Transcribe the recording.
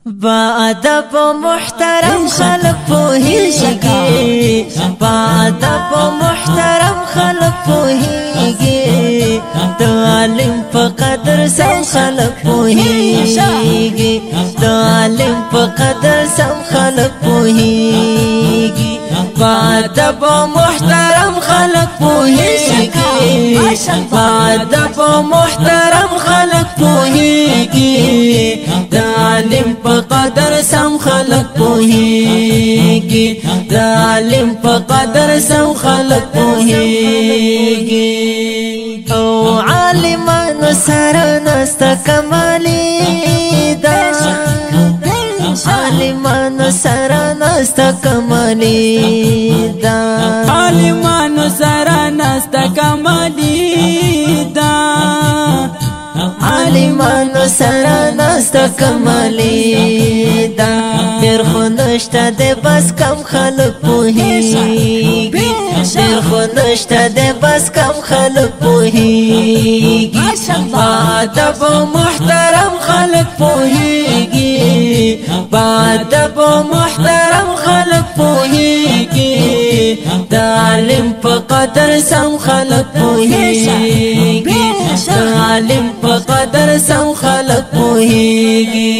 با ادب و محترم خلق پوهیږي، با ادب و محترم خلق پوهیږي، د عالم په قدر سم خلق پوهیږي، د عالم په قدر سم خلق پوهیږي، با ادب و محترم خلق پوهیږي، با ادب و محترم خلق پوهیږي، د عالم په قدر سم خلق پوهیږي، د عالم په قدر سم خلق پوهیږي. او عالمانو سره نسته کمالي ده، عالمانو سره نسته کمالي ده، عالمانو سره نسته کمالي ده، عالمانو سره نسته کمالي ده، ډېر خو نشته دی بس کم خلق پوهیږي، ډېر خو نشته دی بس کم خلق پوهیږي، با ادب و محترم خلق پوهیږي، با ادب و محترم خلق پوهیږي، د عالم په قدر سم خلق پوهیږي، د عالم په قدر سم خلق پوهیږي.